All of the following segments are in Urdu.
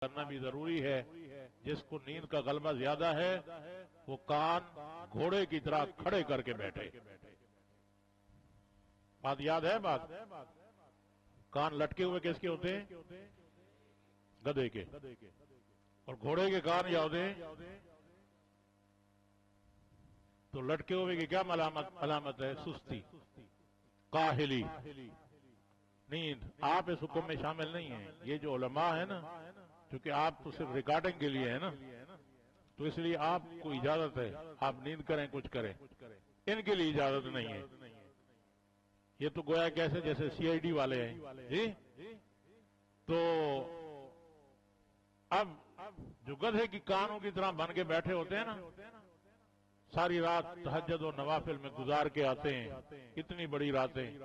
کرنا بھی ضروری ہے. جس کو نیند کا غلبہ زیادہ ہے وہ کان گھوڑے کی طرح کھڑے کر کے بیٹھے. بات یاد ہے؟ بات کان لٹکے ہوئے کس کے ہوتے ہیں؟ گدھے کے. اور گھوڑے کے کان کیا ہوتے ہیں؟ تو لٹکے ہوئے کی کیا علامت ہے؟ سستی، کاہلی، نیند. آپ اس حکم میں شامل نہیں ہیں. یہ جو علماء ہیں نا، چونکہ آپ تو صرف ریکارڈنگ کے لیے ہیں نا، تو اس لیے آپ کو اجازت ہے آپ نیند کریں، کچھ کریں. ان کے لیے اجازت نہیں ہے. یہ تو گویا کیسے جیسے سی آئی ڈی والے ہیں جی. تو اب جو گدھے کی کانوں کی طرح بن کے بیٹھے ہوتے ہیں نا، ساری رات تہجد و نوافل میں گزار کے آتے ہیں. اتنی بڑی راتیں.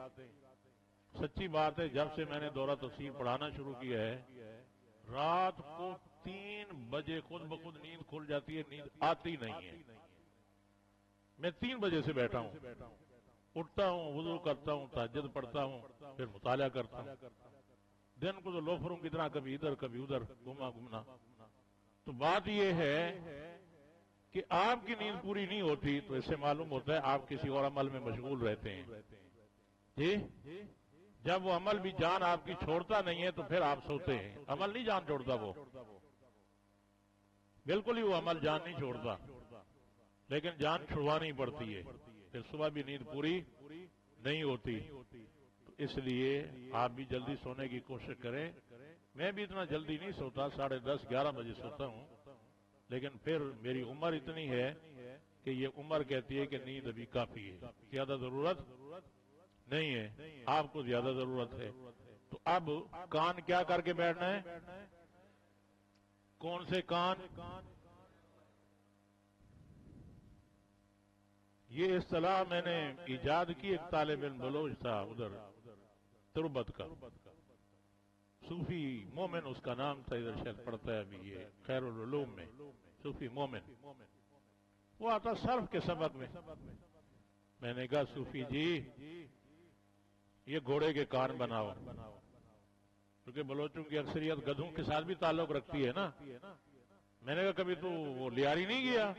سچی بات ہے، جب سے میں نے دورہ تفسیر پڑھانا شروع کیا ہے، رات کو 3 بجے خود بخود نیند کھل جاتی ہے. نیند آتی نہیں ہے. میں 3 بجے سے بیٹھا ہوں، اٹھتا ہوں، وضو کرتا ہوں، تہجد پڑھتا ہوں، پھر مطالعہ کرتا ہوں. دن کو تو لوفروں کی طرح کبھی ادھر کبھی ادھر گھومنا. تو بات یہ ہے کہ آپ کی نیند پوری نہیں ہوتی تو اس سے معلوم ہوتا ہے آپ کسی اور عمل میں مشغول رہتے ہیں جی. جب وہ عمل بھی جان آپ کی چھوڑتا نہیں ہے تو پھر آپ سوتے ہیں. عمل نہیں جان چھوڑتا، وہ بالکل ہی وہ عمل جان نہیں چھوڑتا، لیکن جان چھڑوانی پڑتی ہے. پھر صبح بھی نیند پوری نہیں ہوتی. تو اس لیے آپ بھی جلدی سونے کی کوشش کریں. میں بھی اتنا جلدی نہیں سوتا، 10:30 11 بجے سوتا ہوں. لیکن پھر میری عمر اتنی ہے کہ یہ عمر کہتی ہے کہ نیند ابھی کافی ہے، زیادہ ضرورت نہیں ہے. آپ کو زیادہ ضرورت ہے. تو اب کان کیا کر کے بیٹھنا ہے؟ کون سے کان؟ یہ اصطلاح میں نے ایجاد کی. ایک طالب علم بلوچ تھا ادھر تربت کا، صوفی مومن اس کا نام تھا. ادھر شاید پڑھتا ہے ابھی یہ خیر العلوم میں، صوفی مومن. وہ آتا صرف کے سبق میں. میں نے کہا صوفی جی یہ گھوڑے کے کان بناؤ، کیونکہ بلوچوں کی اکثریت گدھوں کے ساتھ بھی تعلق رکھتی ہے نا. میں نے کہا کبھی تو وہ لیاری نہیں گیا؟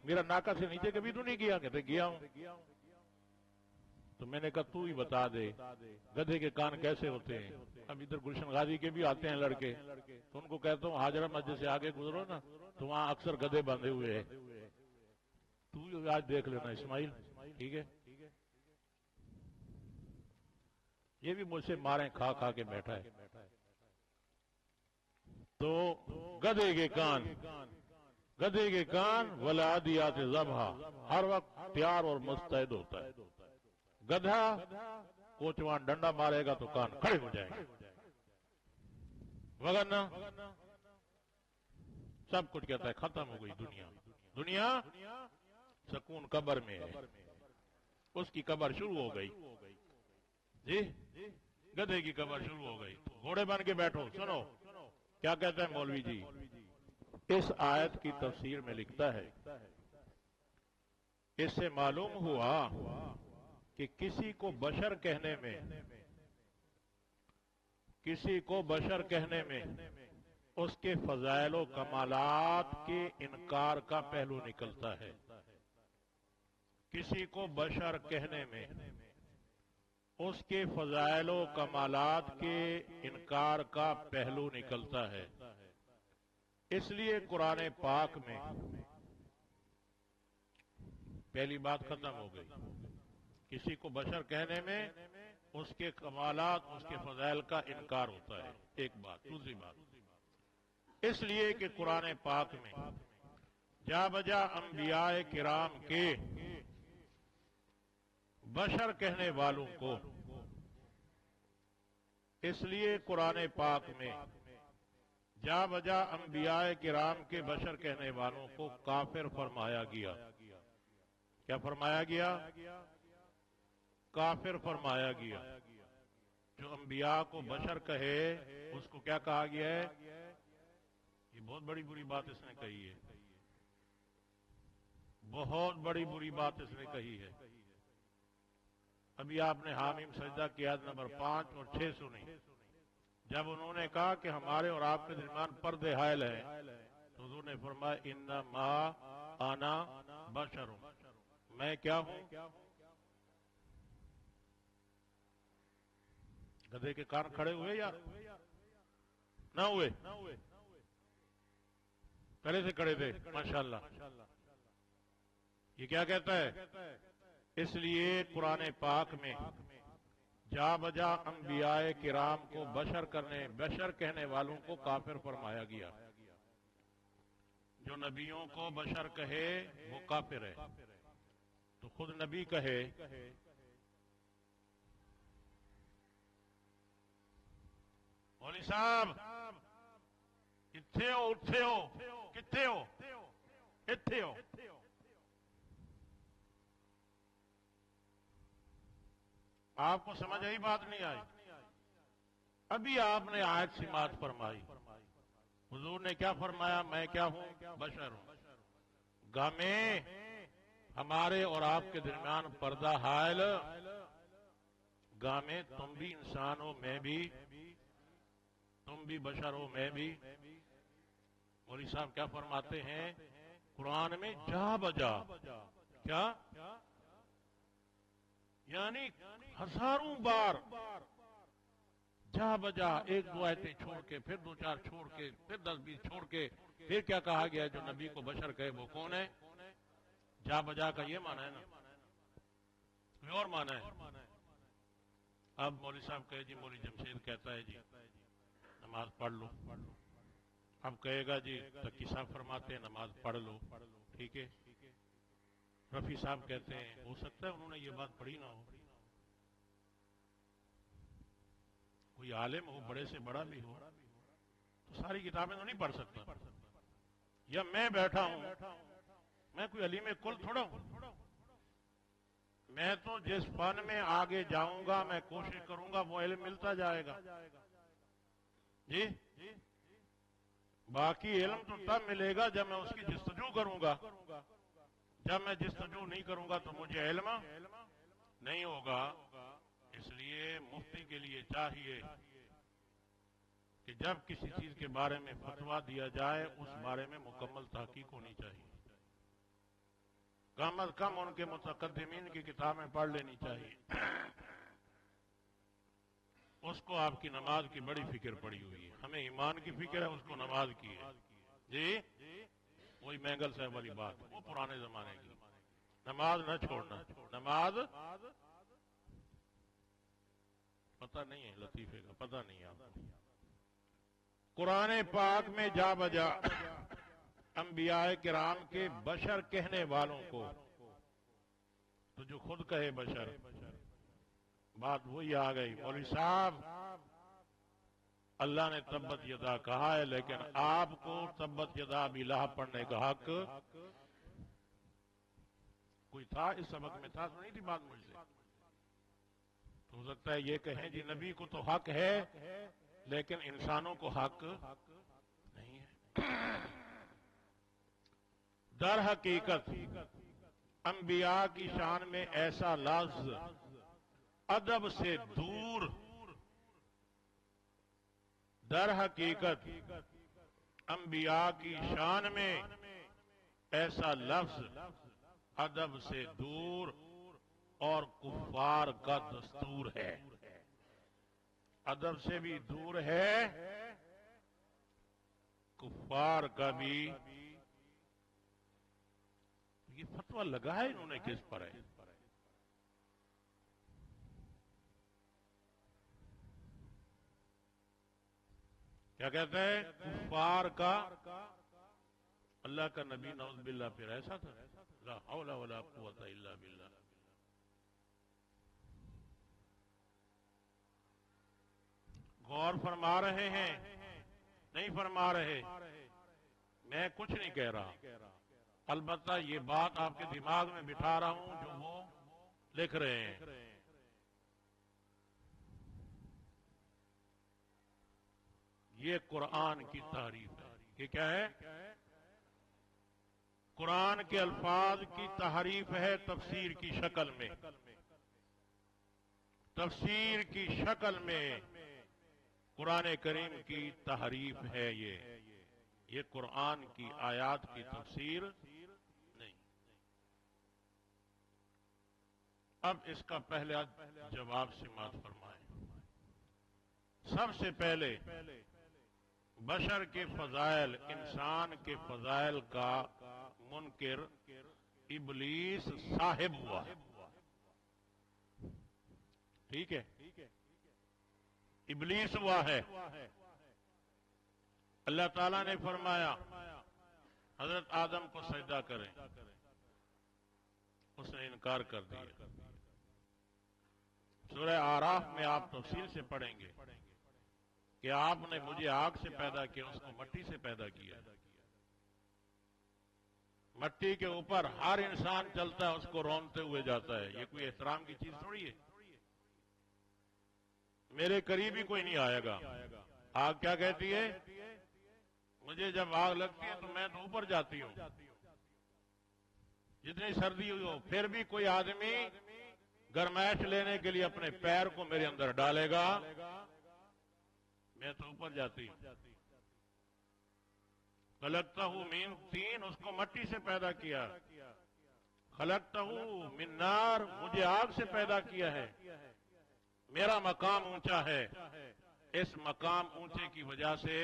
میرا ناکا سے نیچے کبھی تو نہیں گیا؟ کہتے گیا ہوں. تو میں نے کہا تو ہی بتا دے گدھے کے کان کیسے ہوتے ہیں. اب ادھر گلشن غازی کے بھی آتے ہیں لڑکے، تو ان کو کہتا ہوں حاجرہ مسجد سے آگے گزرو نا تو وہاں اکثر گدھے باندھے ہوئے ہیں. تو آج دیکھ لینا اسماعیل، ٹھیک ہے. یہ بھی مجھ سے ماریں کھا کھا کے بیٹھا ہے. تو گدھے کے کان ولادیات ذبحا، ہر وقت تیار اور مستعد ہوتا ہے. گدھا کوچوان ڈنڈا مارے گا تو کان کھڑے ہو جائیں گے، وگرنہ سب کچھ کہتا ہے ختم ہو گئی دنیا سکون قبر میں ہے. اس کی قبر شروع ہو گئی جی، گدھے کی قبر شروع ہو گئی. گھوڑے بن کے بیٹھو. سنو کیا کہتا ہے مولوی جی. اس آیت کی تفسیر میں لکھتا ہے اس سے معلوم ہوا کہ کسی کو بشر کہنے میں اس کے فضائل و کمالات کے انکار کا پہلو نکلتا ہے. کسی کو بشر کہنے میں اس کے فضائل و کمالات کے انکار کا پہلو نکلتا ہے. اس لیے قرآن پاک میں پہلی بات ختم ہو گئی. کسی کو بشر کہنے میں اس کے کمالات، اس کے فضائل کا انکار ہوتا ہے. ایک بات. دوسری بات، اس لیے کہ قرآن پاک میں جا بجا انبیاء کرام کے بشر کہنے والوں کو، اس لیے قرآن پاک میں جا بجا انبیاء کرام کے بشر کہنے والوں کو کافر فرمایا گیا. کیا فرمایا گیا؟ کافر فرمایا گیا. جو انبیاء کو بشر کہے اس کو کیا کہا گیا ہے؟ یہ بہت بڑی بری بات اس نے کہی ہے. بہت بڑی بری بات اس نے کہی ہے. ابھی آپ نے حامیم سجدہ کی آیت نمبر 5 اور 6 سنی. جب انہوں نے کہا کہ ہمارے اور آپ کے درمیان پردے حائل ہیں تو حضور نے فرمایا انما انا بشر، میں کیا ہوں؟ گدھے کے کان کھڑے ہوئے یا نہ ہوئے؟ پہلے سے کھڑے تھے ماشاءاللہ۔ یہ کیا کہتا ہے؟ اس لیے قرآن پاک میں جا بجا انبیاء کرام کو بشر کہنے والوں کو کافر فرمایا گیا۔ جو نبیوں کو بشر کہے وہ کافر ہے، تو خود نبی کہے مولوی صاحب کتھے ہو؟ اٹھے ہو؟ کتھے ہو؟ اتھے ہو؟ آپ کو سمجھ آئی بات نہیں آئی؟ ابھی آپ نے آیت سماعت فرمائی، حضور نے کیا فرمایا؟ میں کیا ہوں؟ بشر ہوں۔ گامے ہمارے اور آپ کے درمیان پردہ حائل، گامے تم بھی انسان ہو، میں بھی، تم بھی بشر ہو، میں بھی۔ مولوی صاحب کیا فرماتے ہیں قرآن میں؟ جا بجا، کیا یعنی ہزاروں بار جا بجا، ایک دو آیتیں چھوڑ کے، پھر دو چار چھوڑ کے، پھر 10-20 چھوڑ کے، پھر کیا کہا گیا؟ جو نبی کو بشر کہے وہ کون ہے؟ جا بجا کا یہ معنی ہے نا، کوئی اور معنی ہے؟ اب مولوی صاحب کہے جی، مولوی جمشید کہتا ہے جی نماز پڑھ لو، اب کہے گا جی تقی صاحب فرماتے ہیں نماز پڑھ لو، ٹھیک ہے۔ رفیع صاحب کہتے ہیں ہو سکتا ہے انہوں نے یہ بات پڑھی نہ ہو، کوئی عالم ہو، بڑے سے بڑا بھی ہو، تو ساری کتابیں تو نہیں پڑھ سکتا، یا میں بیٹھا ہوں، میں کوئی علیم کل تھوڑا ہوں، میں تو جس فن میں آگے جاؤں گا میں کوشش کروں گا وہ علم ملتا جائے گا جی۔ باقی علم تو تب ملے گا جب میں اس کی جستجو کروں گا، جب میں جستجو نہیں کروں گا تو مجھے علم نہیں ہوگا۔ اس لیے مفتی کے لیے چاہیے کہ جب کسی چیز کے بارے میں فتویٰ دیا جائے اس بارے میں مکمل تحقیق ہونی چاہیے، کم از کم ان کے متقدمین کی کتابیں پڑھ لینی چاہیے۔ اس کو آپ کی نماز کی بڑی فکر پڑی ہوئی ہے، ہمیں ایمان کی فکر ہے، اس کو نماز کی ہے جی۔ وہی مینگل صاحب والی بات، وہ پرانے زمانے کی، نماز نہ چھوڑنا، نماز پتہ نہیں ہے لطیفے کا، پتہ نہیں ہے آپ کو۔ قرآن پاک میں جا بجا انبیاء کرام کے بشر کہنے والوں کو، تو جو خود کہے بشر، بات وہی آ گئی مولوی صاحب اللہ نے تبت یدا کہا ہے، لیکن آپ کو تبت یدا ابی لہب پڑھنے کا حق کوئی تھا؟ اس سبق میں تھا؟ سنی تھی بات مجھ سے؟ تو ہو سکتا ہے یہ کہیں جی نبی کو تو حق ہے لیکن انسانوں کو حق نہیں ہے۔ در حقیقت انبیاء کی شان میں ایسا لفظ ادب سے دور، در حقیقت انبیاء کی شان میں ایسا لفظ ادب سے دور اور کفار کا دستور ہے، ادب سے بھی دور ہے، کفار کا بھی۔ یہ فتویٰ لگا ہے انہوں نے کس پر ہے؟ کیا کہتے ہیں؟ کفار کا اللہ کا نبی نعوذ باللہ پھر ایسا تھا؟ لا حول ولا قوت الا باللہ۔ غور فرما رہے ہیں نہیں فرما رہے؟ میں کچھ نہیں کہہ رہا، البتہ یہ بات آپ کے دماغ میں بٹھا رہا ہوں جو وہ لکھ رہے ہیں۔ یہ قرآن کی تعریف ہے۔ یہ کیا ہے؟ قرآن کے الفاظ کی تحریف ہے تفسیر کی شکل میں، تفسیر کی شکل میں قرآن کریم کی تحریف ہے یہ قرآن کی آیات کی تفسیر نہیں۔ اب اس کا پہلا جواب سماعت فرمائیں۔ سب سے پہلے بشر کے فضائل، انسان کے فضائل کا منکر ابلیس صاحب ہوا ہے۔ ٹھیک ہے، ابلیس ہوا ہے۔ اللہ تعالیٰ نے فرمایا حضرت آدم کو سجدہ کریں، اس نے انکار کر دیا۔ سورہ اعراف میں آپ تفصیل سے پڑھیں گے کہ آپ نے مجھے آگ سے پیدا کیا، اس کو مٹی سے پیدا کیا۔ مٹی کے اوپر ہر انسان چلتا ہے، اس کو رونتے ہوئے جاتا ہے، یہ کوئی احترام کی چیز تھوڑی ہے۔ میرے قریب ہی کوئی نہیں آئے گا۔ آگ کیا کہتی ہے؟ مجھے جب آگ لگتی ہے تو میں تو اوپر جاتی ہوں، جتنی سردی ہوئی ہو، پھر بھی کوئی آدمی گرمائش لینے کے لیے اپنے پیر کو میرے اندر ڈالے گا، میں تو اوپر جاتی ہوں۔ خلقتہ من طین، اس کو مٹی سے پیدا کیا۔ خلقتہ من نار، مجھے آگ سے پیدا کیا ہے۔ میرا مقام اونچا ہے، اس مقام اونچے کی وجہ سے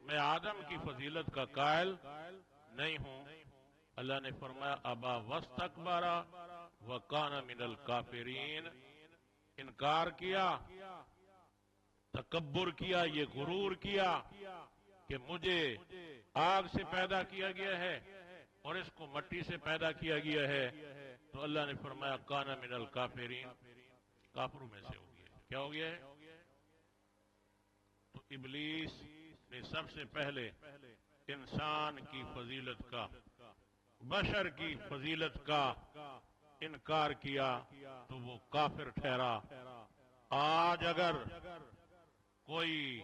میں آدم کی فضیلت کا قائل نہیں ہوں۔ اللہ نے فرمایا ابا واستکبر وکان من الکافرین، انکار کیا، تکبر کیا، یہ غرور کیا کہ مجھے آگ سے پیدا کیا گیا ہے اور اس کو مٹی سے پیدا کیا گیا ہے، تو اللہ نے فرمایا کان من الکافرین، کافروں میں سے ہو گیا۔ کیا ہو گیا ہے؟ تو ابلیس نے سب سے پہلے انسان کی فضیلت کا، بشر کی فضیلت کا انکار کیا تو وہ کافر ٹھہرا۔ آج اگر کوئی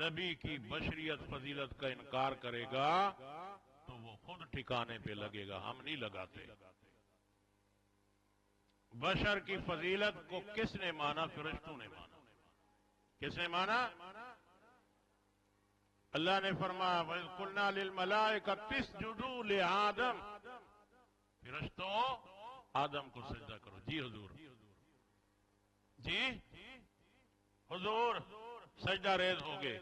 نبی کی بشریت فضیلت کا انکار کرے گا تو وہ خود ٹھکانے پہ لگے گا، ہم نہیں لگاتے۔ بشر کی فضیلت کو کس نے مانا؟ فرشتوں نے مانا۔ کس نے مانا؟ اللہ نے فرمایا وَإِذْ قُلْنَا لِلْمَلَائِكَةِ اسْجُدُوا لِآدَمَ، فرشتوں آدم کو سجدہ کرو۔ جی حضور، جی حضور، سجدہ ریز ہو گئے۔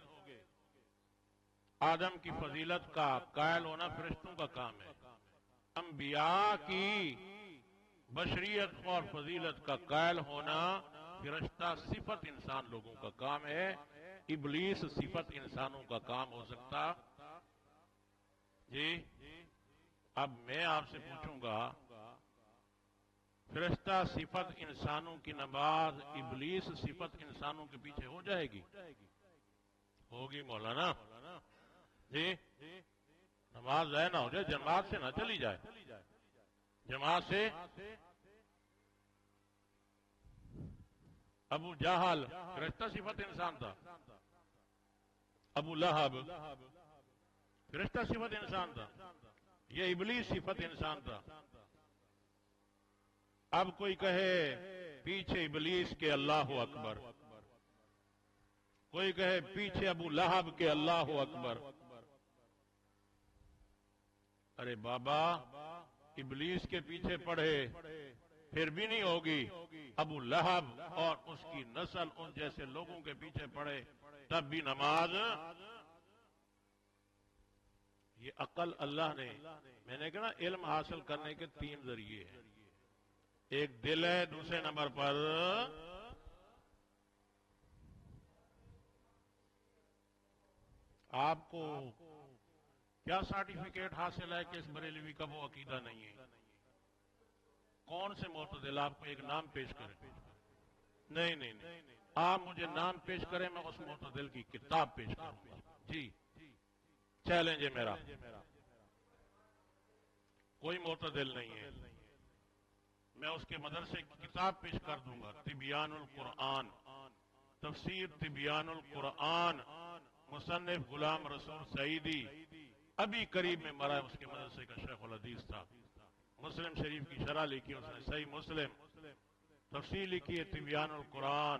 آدم کی فضیلت کا قائل ہونا فرشتوں کا کام ہے۔ انبیاء کی بشریت اور فضیلت کا قائل ہونا فرشتہ صفت انسان لوگوں کا کام ہے، ابلیس صفت انسانوں کا کام ہو سکتا؟ جی اب میں آپ سے پوچھوں گا، فرشتہ صفت انسانوں کی نماز ابلیس صفت انسانوں کے پیچھے ہو جائے گی؟ ہوگی مولانا؟ جی نماز ضائع نہ ہو جائے، جماعت سے نہ چلی جائے، جماعت سے۔ ابو جہل فرشتہ صفت انسان تھا، ابو لہب فرشتہ صفت انسان تھا، یہ ابلیس صفت انسان تھا۔ اب کوئی کہے پیچھے ابلیس کے اللہ اکبر، کوئی کہے پیچھے ابو لہب کے اللہ اکبر۔ ارے بابا ابلیس کے پیچھے پڑھے پھر بھی نہیں ہوگی، ابو لہب اور اس کی نسل ان جیسے لوگوں کے پیچھے پڑھے تب بھی نماز۔ یہ عقل اللہ نے، میں نے کہا علم حاصل کرنے کے تین ذریعے ہیں، ایک دل ہے، دوسرے نمبر پر آپ کو کیا سرٹیفکیٹ حاصل ہے کہ اس بریلوی کا وہ عقیدہ نہیں ہے؟ کون سے معتزل آپ کو ایک نام پیش کریں؟ نہیں، آپ مجھے نام پیش کریں، میں اس معتزل کی کتاب پیش کروں گا۔ جی چیلنج ہے میرا، کوئی معتزل نہیں ہے، میں اس کے مدرسے کی کتاب پیش کر دوں گا، تبیان القرآن، تفسیر تبیان القرآن، مصنف غلام رسول سعیدی، ابھی قریب میں مرا ہے، اس کے مدرسے کا شیخ الحدیث تھا۔ مسلم شریف کی شرح لکھی اس نے، صحیح مسلم، تفسیر لکھی ہے تبیان القرآن،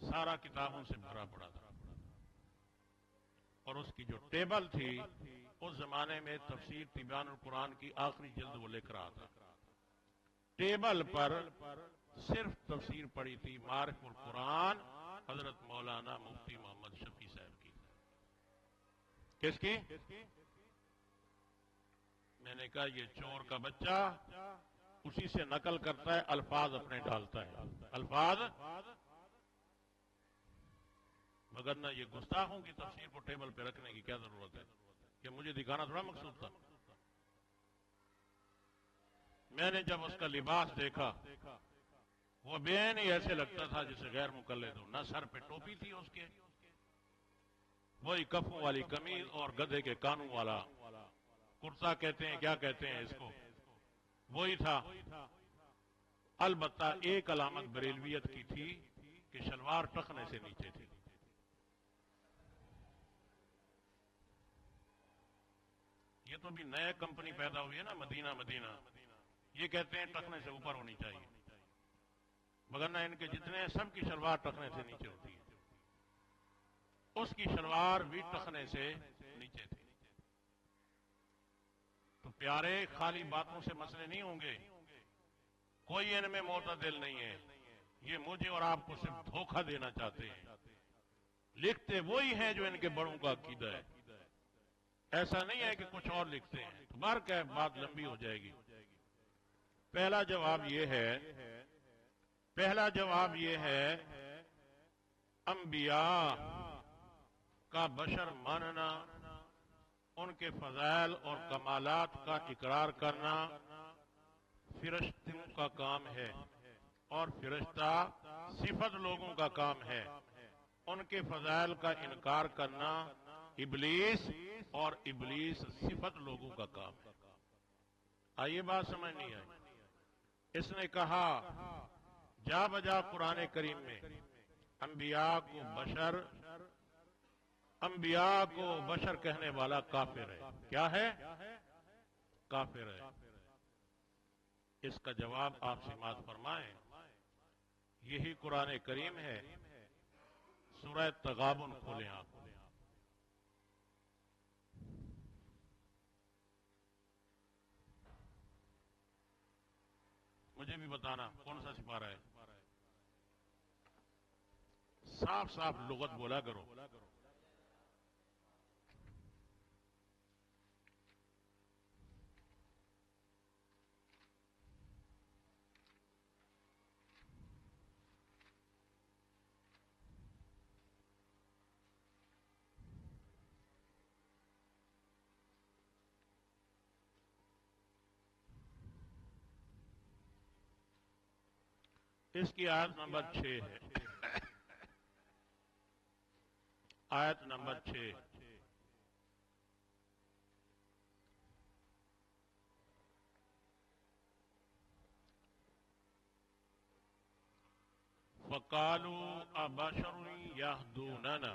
سارا کتابوں سے بھرا پڑا تھا، اور اس کی جو ٹیبل تھی اس زمانے میں تفسیر تبیان القرآن کی آخری جلد وہ لکھ رہا تھا، ٹیبل پر صرف تفسیر پڑی تھی معارف القرآن حضرت مولانا مفتی محمد شفیع صاحب کی۔ کس کی؟ میں نے کہا یہ چور کا بچہ اسی سے نقل کرتا ہے، الفاظ اپنے ڈالتا ہے، الفاظ، مگر نہ یہ گستاخوں کی تفسیر کو ٹیبل پہ رکھنے کی کیا ضرورت ہے؟ کہ مجھے دکھانا تھوڑا مقصود تھا۔ میں نے جب اس کا لباس دیکھا وہ بین ہی ایسے لگتا تھا جسے غیر مقلد ہو، نہ سر پہ ٹوپی تھی اس کے، وہی کفوں والی قمیض اور گدھے کے کانوں والا کرتا کہتے ہیں، کیا کہتے ہیں اس کو، وہی تھا۔ البتہ ایک علامت بریلویت کی تھی کہ شلوار ٹخنے سے نیچے تھی۔ یہ تو بھی نئے کمپنی پیدا ہوئی ہے نا، مدینہ یہ کہتے ہیں ٹخنے سے اوپر ہونی چاہیے، مگر نہ ان کے جتنے ہیں سب کی شلوار ٹخنے سے نیچے ہوتی ہے، اس کی شلوار بھی ٹخنے سے نیچے تھی۔ تو پیارے، خالی باتوں سے مسئلے نہیں ہوں گے، کوئی ان میں معتدل نہیں ہے، یہ مجھے اور آپ کو صرف دھوکہ دینا چاہتے ہیں۔ لکھتے وہی ہیں جو ان کے بڑوں کا عقیدہ ہے، ایسا نہیں ہے کہ کچھ اور لکھتے ہیں۔ تمہار کیا بات لمبی ہو جائے گی۔ پہلا جواب یہ ہے انبیاء کا بشر ماننا، ان کے فضائل اور کمالات کا اقرار کرنا فرشتوں کا کام ہے، اور فرشتہ صفت لوگوں کا کام ہے۔ ان کے فضائل کا انکار کرنا ابلیس، اور ابلیس صفت لوگوں کا کام ہے۔ آئیے بات سمجھ نہیں آئی؟ اس نے کہا جا بجا قرآن کریم میں انبیاء کو بشر کہنے والا کافر ہے۔ کیا ہے؟ کافر ہے۔ اس کا جواب آپ سماعت فرمائیں، یہی قرآن کریم ہے، سورہ تغابن کھولیں آپ۔ مجھے بھی بتانا کون سا سپارہ ہے، صاف صاف لغت بولا کرو۔ اس کی آیت نمبر 6 ہے، آیت نمبر 6۔ فَقَالُوا أَبَشَرٌ يَهْدُونَنَا،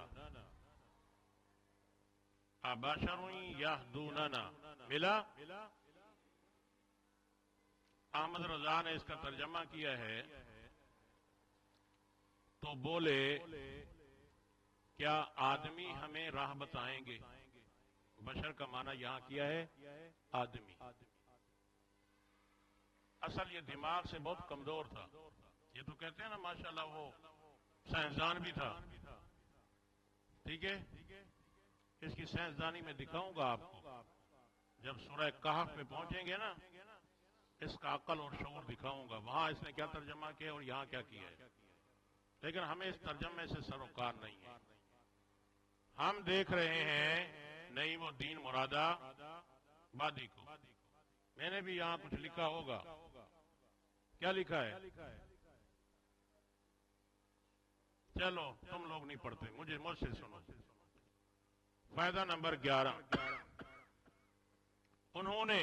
أَبَشَرٌ يَهْدُونَنَا ملا۔ احمد رضا نے اس کا ترجمہ کیا ہے تو بولے کیا آدمی ہمیں راہ بتائیں گے؟ بشر کا معنی یہاں کیا ہے آدمی۔ اصل یہ دماغ سے بہت کمزور تھا، یہ تو کہتے ہیں نا ماشاءاللہ وہ سائنسدان بھی تھا، ٹھیک ہے، اس کی سائنسدانی میں دکھاؤں گا آپ کو، جب سورہ کہف میں پہنچیں گے نا اس کا عقل اور شعور دکھاؤں گا، وہاں اس نے کیا ترجمہ کیا اور یہاں کیا کیا ہے۔ لیکن ہمیں اس ترجمے سے سروکار نہیں ہے، ہم دیکھ رہے ہیں نہیں وہ دین مرادہ بادی کو۔ میں نے بھی یہاں کچھ لکھا ہوگا، کیا لکھا ہے؟ چلو تم لوگ نہیں پڑھتے، مجھ سے سنو۔ فائدہ نمبر 11، انہوں نے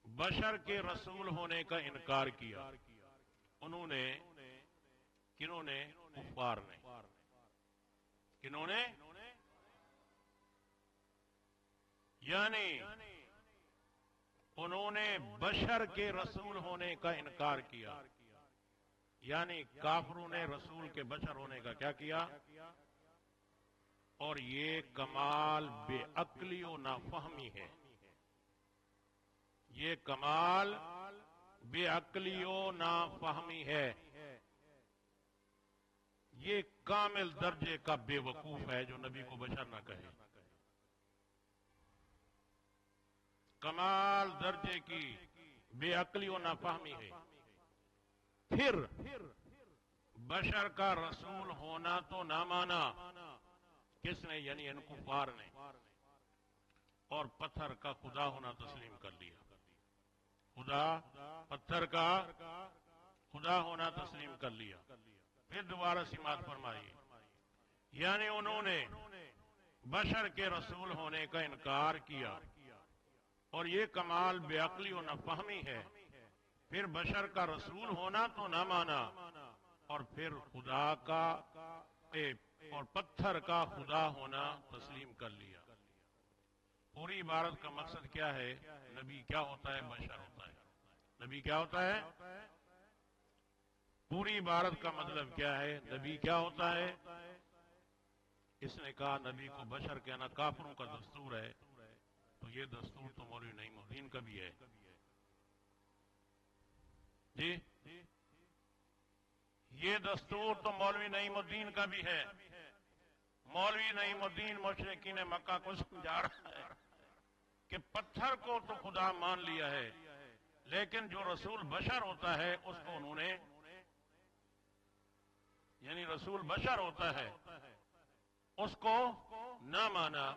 بشر کے رسول ہونے کا انکار کیا۔ انہوں نے، کنہوں نے؟ کفار نے۔ کنہوں نے؟ یعنی انہوں نے بشر کے رسول ہونے کا انکار کیا۔ یعنی کافروں نے رسول کے بشر ہونے کا کیا کیا؟ اور یہ کمال بے عقلی و نافہمی ہے، یہ کمال بے عقلی و نافہمی ہے، یہ کامل درجے کا بے وقوف ہے جو نبی کو بشر نہ کہے، کمال درجے کی بے عقلی و نافہمی ہے۔ پھر بشر کا رسول ہونا تو نہ مانا، کس نے؟ یعنی ان کفار نے، اور پتھر کا خدا ہونا تسلیم کر لیا، خدا، پتھر کا خدا ہونا تسلیم کر لیا۔ پھر دوبارہ سماعت فرمائیے، یعنی انہوں نے بشر کے رسول ہونے کا انکار کیا، اور یہ کمال بے عقلی و نافہمی ہے۔ پھر بشر کا رسول ہونا تو نہ مانا، اور پھر خدا کا اور پتھر کا خدا ہونا تسلیم کر لیا۔ پوری عبارت کا مقصد کیا ہے؟ نبی کیا ہوتا ہے؟ بشر ہوتا ہے۔ نبی کیا ہوتا ہے؟ پوری عبارت کا مطلب کیا ہے؟ نبی کیا ہوتا ہے؟ اس نے کہا نبی کو بشر کہنا کافروں کا دستور ہے، تو یہ دستور تو مولوی نعیم الدین کا بھی ہے جی، یہ دستور تو مولوی نعیم الدین کا بھی ہے۔ مولوی نعیم الدین مشرکین مکہ کو سمجھا رہا ہے کہ پتھر کو تو خدا مان لیا ہے، لیکن جو رسول بشر ہوتا ہے اس کو انہوں نے، یعنی رسول بشر ہوتا ہے اس کو نہ مانا،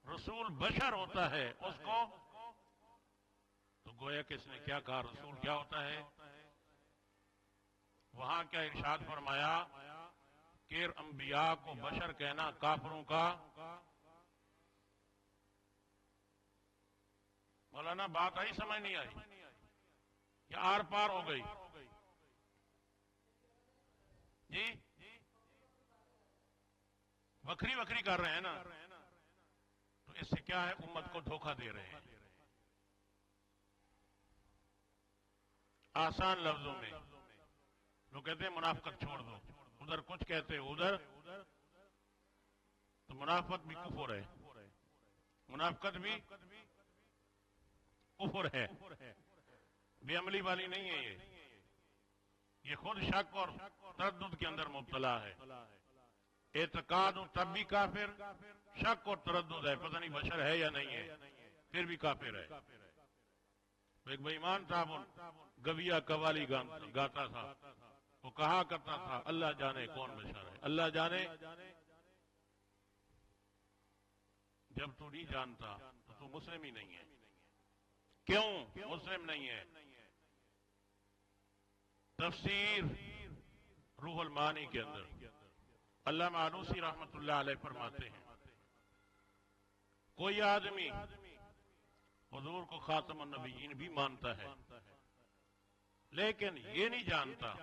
رسول بشر ہوتا ہے اس کو، تو گویا کہ اس نے کیا کہا؟ رسول کیا ہوتا ہے؟ وہاں کیا ارشاد فرمایا کہ انبیاء کو بشر کہنا کافروں کا؟ مولانا بات آئی؟ سمجھ نہیں آئی یا آر پار ہو گئی جی؟ وکری وکری کر رہے ہیں نا، تو اس سے کیا ہے؟ امت کو دھوکہ دے رہے ہیں۔ آسان لفظوں میں لوگ کہتے ہیں منافقت چھوڑ دو، ادھر کچھ کہتے ادھر، تو منافقت بھی کفر ہے، منافقت بھی کفر ہے، بے عملی والی نہیں ہے یہ خود شک اور تردد کے اندر مبتلا ہے۔ اعتقاد ہو تب بھی کافر، شک اور تردد ہے پتہ نہیں بشر ہے یا نہیں ہے، پھر بھی کافر ہے۔ ایک بے ایمان تھا، وہ گویا قوالی گاتا تھا، وہ کہا کرتا تھا اللہ جانے کون بشر ہے، اللہ جانے۔ جب تو نہیں جانتا تو تو مسلم ہی نہیں ہے۔ کیوں مسلم نہیں ہے؟ تفسیر روح المعانی کے اندر علامہ آلوسی رحمت اللہ علیہ فرماتے ہیں کوئی آدمی حضور کو خاتم النبیین بھی مانتا ہے، لیکن یہ نہیں جانتا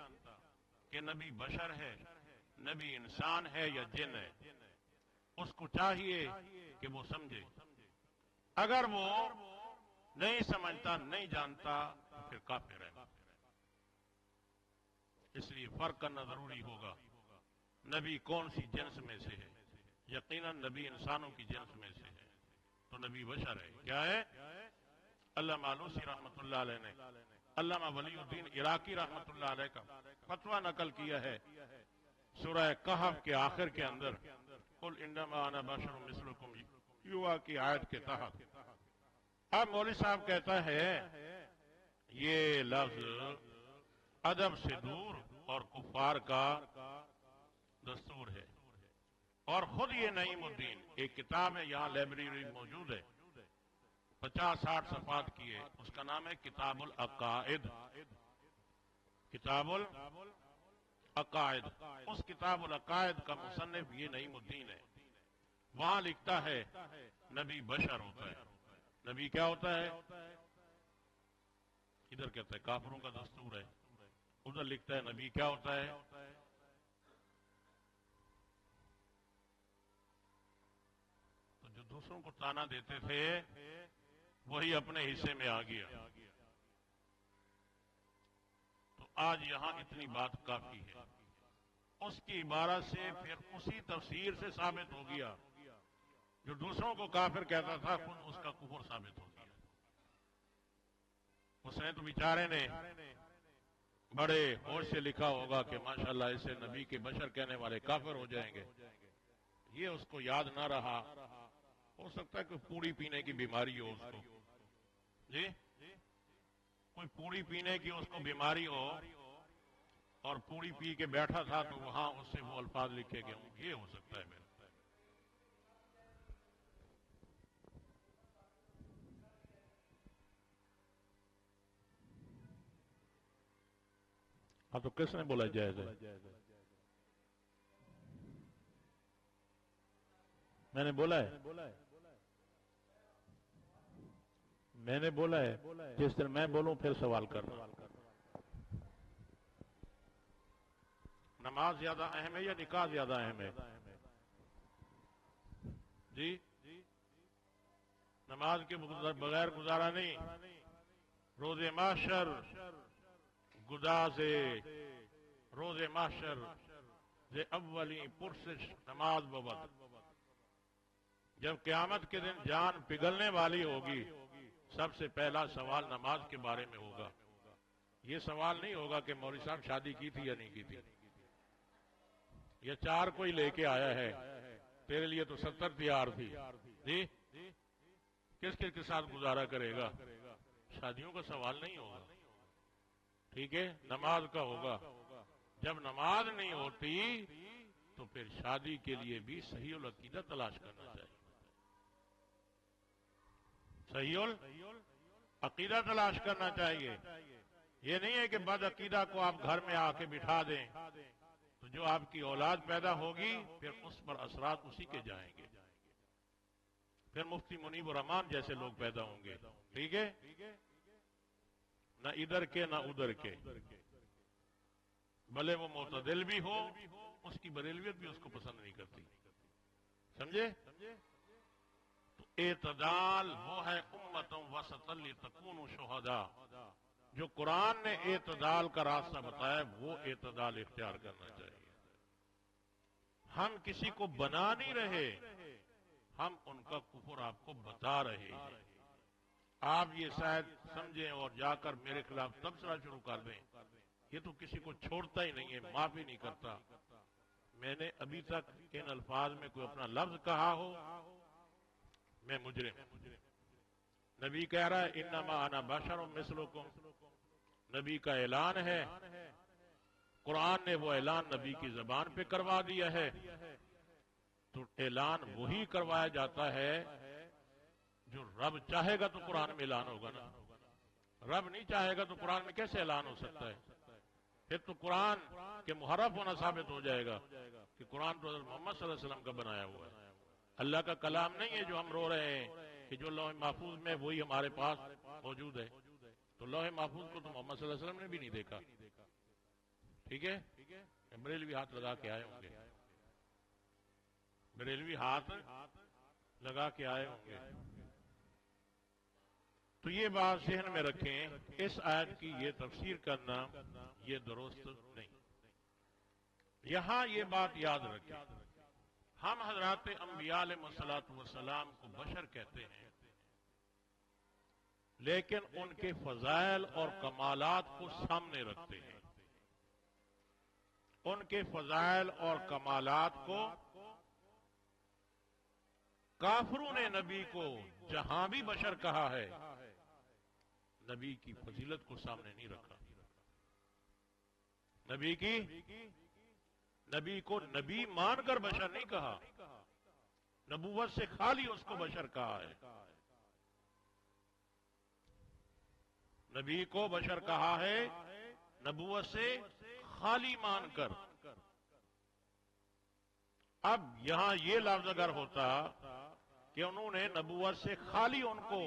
کہ نبی بشر ہے، نبی انسان ہے یا جن ہے۔ اس کو چاہیے کہ وہ سمجھے، اگر وہ نہیں سمجھتا، نہیں جانتا، تو پھر کافر ہے۔ اس لیے فرق کرنا ضروری ہوگا، نبی کون سی جنس میں سے ہے؟ یقیناً نبی انسانوں کی جنس میں سے ہے، تو نبی بشر ہے۔ کیا ہے؟ علامہ آلوسی رحمت اللہ علیہ نے علامہ ولی الدین عراقی رحمت اللہ علیہ کا فتویٰ نقل کیا ہے سورہ کہف کے آخر کے اندر، قل انما انا بشر مثلکم یوحی کی آیت کے تحت۔ اب مولوی صاحب کہتا ہے یہ لفظ ادب سے دور اور کفار کا دستور ہے، اور خود یہ نعیم الدین ایک کتاب ہے، یہاں لائبریری موجود ہے، 50-60 صفحات کی ہے، اس کا نام ہے کتاب العقائد، کتاب العقائد۔ اس کتاب العقائد کا مصنف یہ نعیم الدین ہے۔ وہاں لکھتا ہے نبی بشر ہوتا ہے۔ نبی کیا ہوتا ہے؟ ادھر کہتا ہے کافروں کا دستور ہے، ادھر لکھتا ہے نبی کیا ہوتا ہے؟ تو جو دوسروں کو تانا دیتے تھے وہی اپنے حصے میں آ گیا۔ تو آج یہاں اتنی بات کافی ہے. اس کی عبارت سے پھر اسی تفسیر سے ثابت ہو گیا جو دوسروں کو کافر کہتا تھا خود اس کا کفر ثابت ہو گیا. اس نے تو بیچارے نے بڑے ہوش سے لکھا ہوگا کہ ماشاءاللہ اسے نبی کے بشر کہنے والے کافر ہو جائیں گے. یہ اس کو یاد نہ رہا. ہو سکتا ہے کہ پوڑی پینے کی بیماری ہو اس کو. جی کوئی پوڑی پینے کی اس کو بیماری ہو اور پوڑی پی کے بیٹھا تھا تو وہاں اس سے وہ الفاظ لکھے گئے ہوں. یہ ہو سکتا ہے میرا. ہاں تو کس نے بولا جائز ہے؟ میں نے بولا ہے. میں نے بولا ہے جس دن میں بولوں پھر سوال کرنا. نماز زیادہ اہم ہے یا نکاح زیادہ اہم ہے؟ جی نماز کے بغیر گزارا نہیں. روز محشر گدازے روز محشر زے اولی پرسش نماز بود. جب قیامت کے دن جان پگھلنے والی ہوگی سب سے پہلا سوال نماز کے بارے میں ہوگا. یہ سوال نہیں ہوگا کہ مولوی صاحب شادی کی تھی یا نہیں کی تھی. یہ 4 کوئی لے کے آیا ہے تیرے لیے تو 70 تیار تھی. جی کس کے ساتھ گزارا کرے گا؟ شادیوں کا سوال نہیں ہوگا. ٹھیک ہے نماز کا ہوگا. جب نماز نہیں ہوتی تو پھر شادی کے لیے بھی صحیح العقیدہ تلاش کرنا چاہیے. صحیح العقیدہ تلاش کرنا چاہیے. یہ نہیں ہے کہ بد عقیدہ کو آپ گھر میں آ کے بٹھا دیں تو جو آپ کی اولاد پیدا ہوگی پھر اس پر اثرات اسی کے جائیں گے. پھر مفتی منیب الرحمان جیسے لوگ پیدا ہوں گے. ٹھیک ہے نہ ادھر کے نہ ادھر کے. بھلے وہ معتدل بھی ہو اس کی بریلویت بھی اس کو پسند نہیں کرتی. سمجھے؟ تو اعتدال وہ ہے امتوں وسطا لتکونوا شہداء. جو قرآن نے اعتدال کا راستہ بتایا وہ اعتدال اختیار کرنا چاہیے. ہم کسی کو بنا نہیں رہے ہم ان کا کفر آپ کو بتا رہے ہیں. آپ یہ شاید سمجھیں اور جا کر میرے خلاف تبصرہ شروع کر دیں. یہ تو کسی کو چھوڑتا ہی نہیں ہے معافی نہیں کرتا. میں نے ابھی تک ان الفاظ میں کوئی اپنا لفظ کہا ہو میں مجرم. نبی کہہ رہا ہے انما انا بشر مثلکم. نبی کا اعلان ہے. قرآن نے وہ اعلان نبی کی زبان پہ کروا دیا ہے. تو اعلان وہی کروایا جاتا ہے جو رب چاہے گا تو قرآن میں اعلان ہوگا نا. رب نہیں چاہے گا تو قرآن میں کیسے اعلان ہو سکتا ہے؟ پھر تو قرآن کے محرف ہونا ثابت ہو جائے گا کہ قرآن تو حضرت محمد صلی اللہ علیہ وسلم کا بنایا ہوا ہے. اللہ کا کلام نہیں ہے جو ہم رو رہے ہیں کہ جو لوح محفوظ میں وہی ہمارے پاس موجود ہے. تو لوح محفوظ کو تو محمد صلی اللہ علیہ وسلم نے بھی نہیں دیکھا. ٹھیک ہے بریلوی ہاتھ لگا کے آئے ہوں گے. بریلوی ہاتھ لگا کے آئے ہوں گے. تو یہ بات ذہن میں رکھیں. اس آیت کی یہ تفسیر کرنا یہ درست نہیں. یہاں یہ بات یاد رکھیں ہم حضرات انبیاء علیہ الصلوۃ والسلام کو بشر کہتے ہیں لیکن ان کے فضائل اور کمالات کو سامنے رکھتے ہیں. ان کے فضائل اور کمالات کو کافروں نے نبی کو جہاں بھی بشر کہا ہے نبی کی فضیلت کو سامنے نہیں رکھا. نبی کو نبی مان کر بشر نہیں کہا. نبوت سے خالی اس کو بشر کہا ہے. نبی کو بشر کہا ہے نبوت سے خالی مان کر. اب یہاں یہ لفظ اگر ہوتا کہ انہوں نے نبوت سے خالی ان کو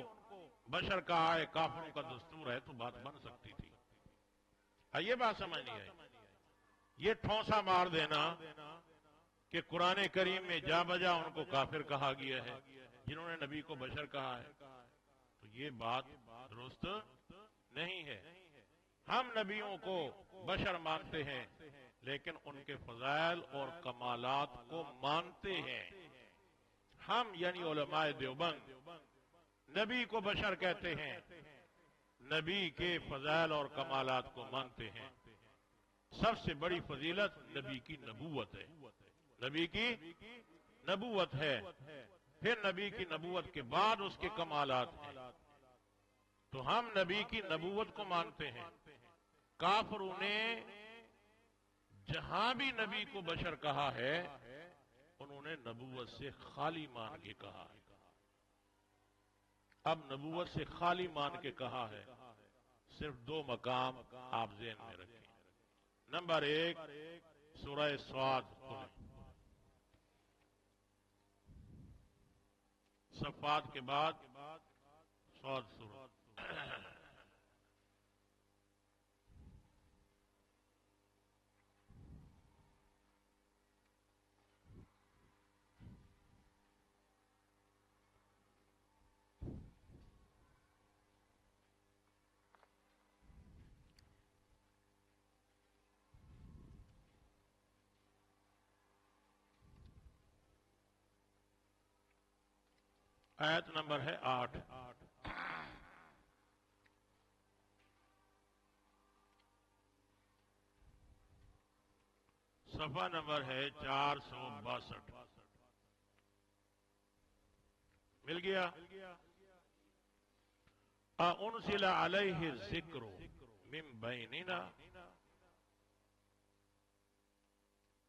بشر کہا ہے کافروں کا دستور ہے تو بات بن سکتی تھی. یہ بات سمجھ نہیں آئی. یہ ٹھونسا مار دینا کہ قرآن کریم میں جا بجا ان کو کافر کہا گیا ہے جنہوں نے نبی کو بشر کہا ہے تو یہ بات درست نہیں ہے. ہم نبیوں کو بشر مانتے ہیں لیکن ان کے فضائل اور کمالات کو مانتے ہیں. ہم یعنی علماء دیوبند نبی کو بشر کہتے ہیں، نبی کے فضائل اور کمالات کو مانتے ہیں. سب سے بڑی فضیلت نبی کی نبوت ہے، نبی کی نبوت ہے. پھر نبی کی نبوت کے بعد اس کے کمالات ہیں. تو ہم نبی کی نبوت کو مانتے ہیں. کافروں نے جہاں بھی نبی کو بشر کہا ہے انہوں نے نبوت سے خالی مان کے کہا ہے. اب نبوت سے خالی مان کے کہا ہے. صرف دو مقام آپ ذہن میں رکھیں. نمبر 1 سورہ صاد صفات کے بعد صاد سورہ. آیت نمبر ہے 8. صفحہ نمبر ہے 462. مل گیا؟ اَأُنزِلَ عَلَيْهِ الذِّكْرُ مِن بَيْنِنَا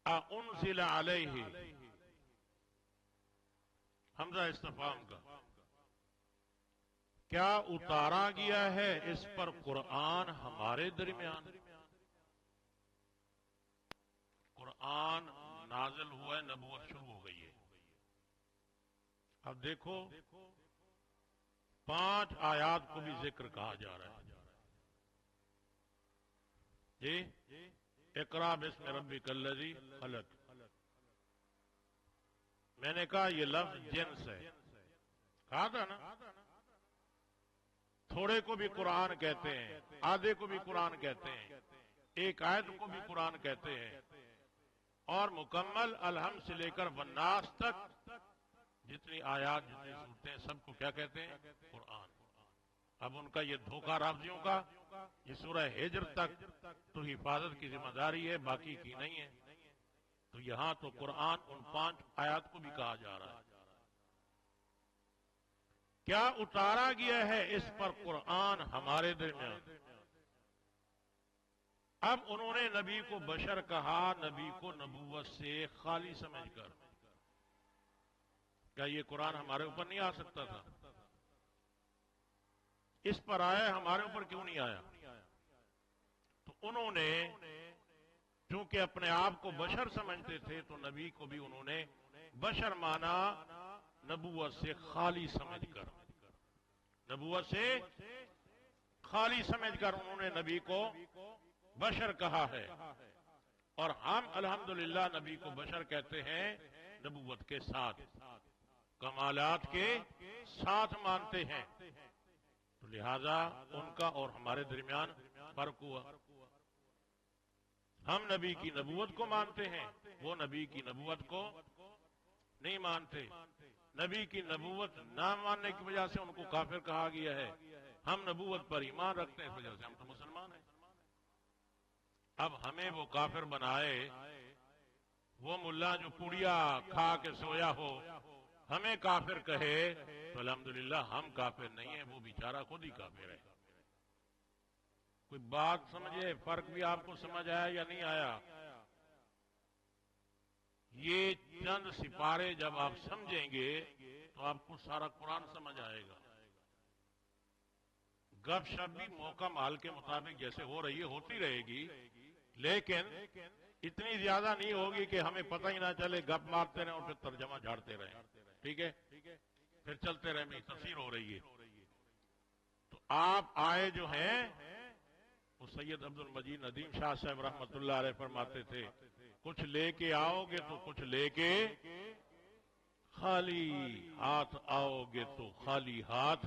اَأُنزِلَ عَلَيْهِ حمزہ استفہام کا، کیا اتارا گیا ہے اس پر قرآن ہمارے درمیان؟ قرآن نازل ہوا ہے، نبوت شروع ہو گئی ہے. اب دیکھو 5 آیات کو بھی ذکر کہا جا رہا ہے. جی اقرا بسم ربک الذی خلق. میں نے کہا یہ لفظ جنس ہے، کہا تھا نا. تھوڑے کو بھی قرآن کہتے ہیں، آدھے کو بھی قرآن کہتے ہیں، ایک آیت کو بھی قرآن کہتے ہیں، اور مکمل الحمد سے لے کر والناس تک جتنی آیات جتنی صورتیں سب کو کیا کہتے ہیں؟ قرآن. اب ان کا یہ دھوکہ رافضیوں کا یہ سورہ ہجر تک تو حفاظت کی ذمہ داری ہے، باقی کی نہیں ہے. تو یہاں تو قرآن ان 5 آیات کو بھی کہا جا رہا ہے. کیا اتارا گیا ہے اس پر قرآن ہمارے درمیان؟ اب انہوں نے نبی کو بشر کہا، نبی کو نبوت سے خالی سمجھ کر. کیا یہ قرآن ہمارے اوپر نہیں آ سکتا تھا؟ اس پر آیا، ہمارے اوپر کیوں نہیں آیا؟ تو انہوں نے چونکہ اپنے آپ کو بشر سمجھتے تھے تو نبی کو بھی انہوں نے بشر مانا، نبوت سے خالی سمجھ کر. نبوت سے خالی سمجھ کر انہوں نے نبی کو بشر کہا ہے. اور ہم الحمدللہ نبی کو بشر کہتے ہیں، نبوت کے ساتھ کمالات کے ساتھ مانتے ہیں. تو لہذا ان کا اور ہمارے درمیان فرق ہوا. ہم نبی کی نبوت کو مانتے ہیں، وہ نبی کی نبوت کو نہیں مانتے. نبی کی نبوت نہ ماننے کی وجہ سے ان کو کافر کہا گیا ہے. ہم نبوت پر ایمان رکھتے ہیں، اس وجہ سے ہم تو مسلمان ہیں. اب ہمیں وہ کافر بنائے، وہ ملا جو پوڑیا کھا کے سویا ہو ہمیں کافر کہے تو الحمدللہ ہم کافر نہیں ہیں، وہ بیچارہ خود ہی کافر ہے. کوئی بات سمجھے؟ فرق بھی آپ کو سمجھ آیا یا نہیں آیا؟ یہ چند سپارے جب آپ سمجھیں گے تو آپ کو سارا قرآن سمجھ آئے گا. گپ شپ بھی موقع مال کے مطابق جیسے ہو رہی ہے ہوتی رہے گی، لیکن اتنی زیادہ نہیں ہوگی کہ ہمیں پتہ ہی نہ چلے، گپ مارتے رہیں اور پھر ترجمہ جھاڑتے رہیں. ٹھیک ہے، پھر چلتے رہیں، تفسیر ہو رہی ہے. تو آپ آئے جو ہیں وہ سید عبد المجید ندیم شاہ صاحب رحمۃ اللہ علیہ فرماتے تھے، کچھ لے کے آؤ گے تو کچھ لے کے خالی ہاتھ آؤ گے تو خالی ہاتھ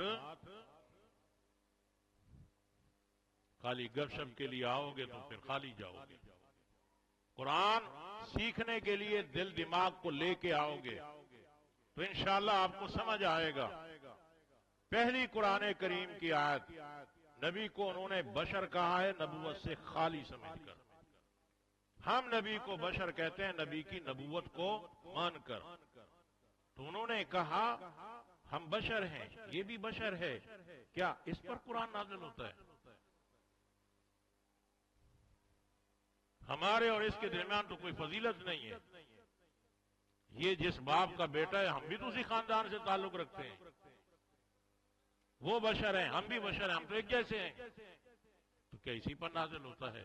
خالی گپ شپ کے لیے آؤ گے تو پھر خالی جاؤ گے. قرآن سیکھنے کے لیے دل دماغ کو لے کے آؤ گے تو انشاءاللہ آپ کو سمجھ آئے گا. پہلی قرآن کریم کی آیت نبی کو انہوں نے بشر کہا ہے نبوت سے خالی سمجھ کر. ہم نبی کو بشر کہتے ہیں نبی کی نبوت کو مان کر. تو انہوں نے کہا ہم بشر ہیں یہ بھی بشر ہے کیا اس پر قرآن نازل ہوتا ہے؟ ہمارے اور اس کے درمیان تو کوئی فضیلت نہیں ہے. یہ جس باپ کا بیٹا ہے ہم بھی تو اسی خاندان سے تعلق رکھتے ہیں. وہ بشر ہیں ہم بھی بشر ہیں ہم تو ایک جیسے ہیں. تو کیا اسی پر نازل ہوتا ہے؟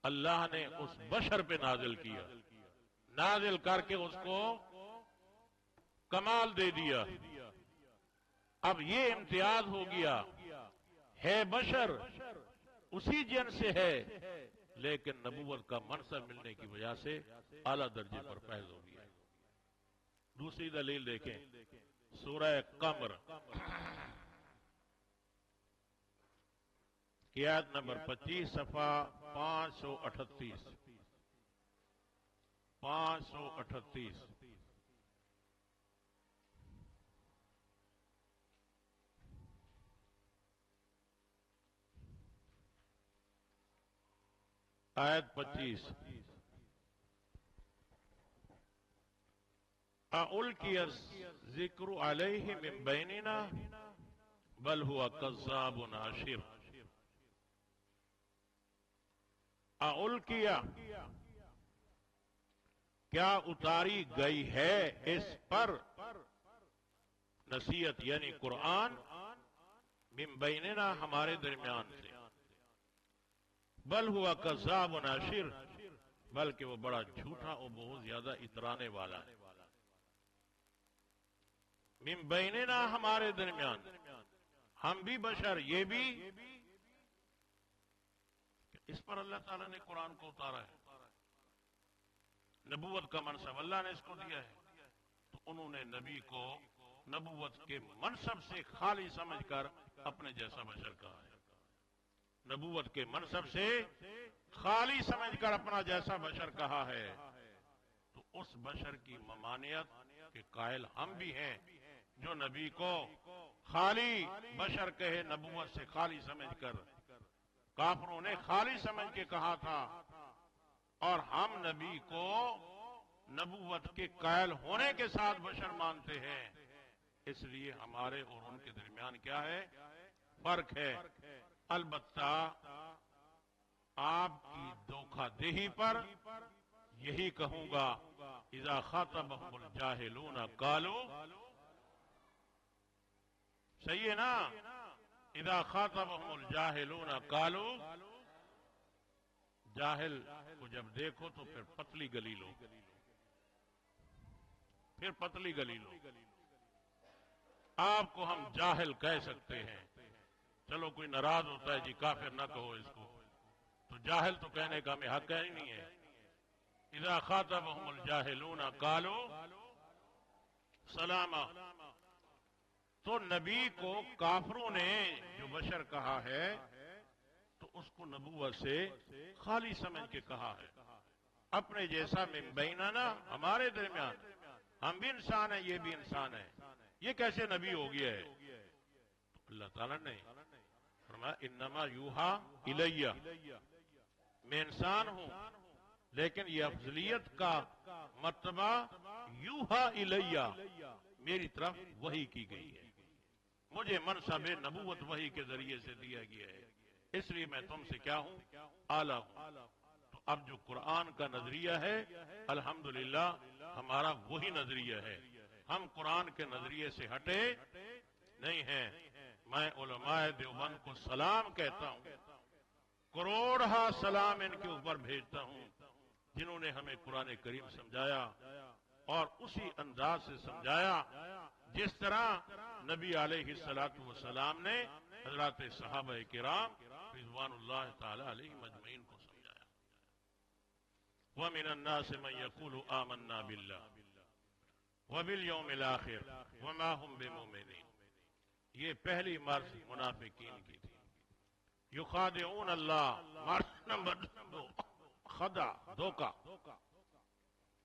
اللہ نے اس بشر پہ نازل کیا, نازل کر کے اس کو کمال دے دیا. اب یہ امتیاز ہو گیا ہے بشر اسی جن سے ہے لیکن نبوت کا منصب ملنے کی وجہ سے اعلیٰ درجے پر فیض ہو گیا. دوسری دلیل دیکھیں سورہ قمر کی آیت نمبر 25 صفحہ 538 538. آیت 25 اُلْقِیَ الذِّکْرُ عَلَیْہِ مِن بَینِنَا بل ہوا کذاب عاشر. اُلْقِیَ کیا اتاری گئی ہے اس پر نصیحت یعنی قرآن من بیننا ہمارے درمیان سے. بل ہوا کذاب عاشر بلکہ وہ بڑا جھوٹا اور بہت زیادہ اترانے والا ہے. من بیننا ہمارے درمیان ہم بھی بشر یہ بھی. اس پر اللہ تعالیٰ نے قرآن کو اتارا ہے. نبوت کا منصب اللہ نے اس کو دیا ہے تو انہوں نے نبی کو نبوت کے منصب سے خالی سمجھ کر اپنے جیسا بشر کہا ہے. نبوت کے منصب سے خالی سمجھ کر اپنا جیسا بشر کہا ہے. تو اس بشر کی ممانعت کے قائل ہم بھی ہیں جو نبی کو خالی بشر کہے نبوت سے خالی سمجھ کر. کافروں نے خالی سمجھ کے کہا تھا اور ہم نبی کو نبوت کے قائل ہونے کے ساتھ بشر مانتے ہیں. اس لیے ہمارے اور ان کے درمیان کیا ہے؟ فرق ہے. البتہ آپ کی دھوکہ دہی پر یہی کہوں گا اذا خاطبهم الجاہلون قالوا صحیح ہے نا. اذا خاطبهم الجاہلون قالوا جاہل کو جب دیکھو تو پھر پتلی گلی لو, پھر پتلی گلی لو. آپ کو ہم جاہل کہہ سکتے ہیں. چلو کوئی ناراض ہوتا ہے جی کافر نہ کہو اس کو, تو جاہل تو کہنے کا ہمیں حق ہی نہیں ہے. اذا خاطبهم الجاہلون قالوا سلاما. تو نبی کو کافروں نے جو بشر کہا ہے تو اس کو نبوت سے خالی سمجھ کے کہا ہے. اپنے جیسا من بیننا ہمارے درمیان ہم بھی انسان ہیں یہ بھی انسان ہے. یہ کیسے نبی ہو گیا ہے؟ تو اللہ تعالیٰ نے فرمایا انما یوحا الیہ, میں انسان ہوں لیکن یہ افضلیت کا مرتبہ یوحا الیہ میری طرف وحی کی گئی ہے. مجھے منصب نبوت وحی کے ذریعے سے دیا گیا ہے. اس لیے میں تم سے کیا ہوں؟ اعلیٰ ہوں. تو اب جو قرآن کا نظریہ ہے الحمدللہ ہمارا وہی نظریہ ہے. ہم قرآن کے نظریے سے ہٹے نہیں ہیں. میں علماء دیوبند کو سلام کہتا ہوں, کروڑہا سلام ان کے اوپر بھیجتا ہوں جنہوں نے ہمیں قرآن کریم سمجھایا اور اسی انداز سے سمجھایا جس طرح نبی علیہ الصلوۃ والسلام نے حضرات صحابہ کرام رضوان اللہ تعالی علیہ مجمعین کو سمجھایا. وَمِنَ النَّاسِ مَن يَقُولُ آمَنَّا بِاللَّهِ وَبِالْيَوْمِ الْآخِرِ وَمَا هُمْ بِمُؤْمِنِينَ. یہ پہلی مرض منافقین کی تھی. یخادعون اللہ، معنی نمبر 2 خدا، دھوکا،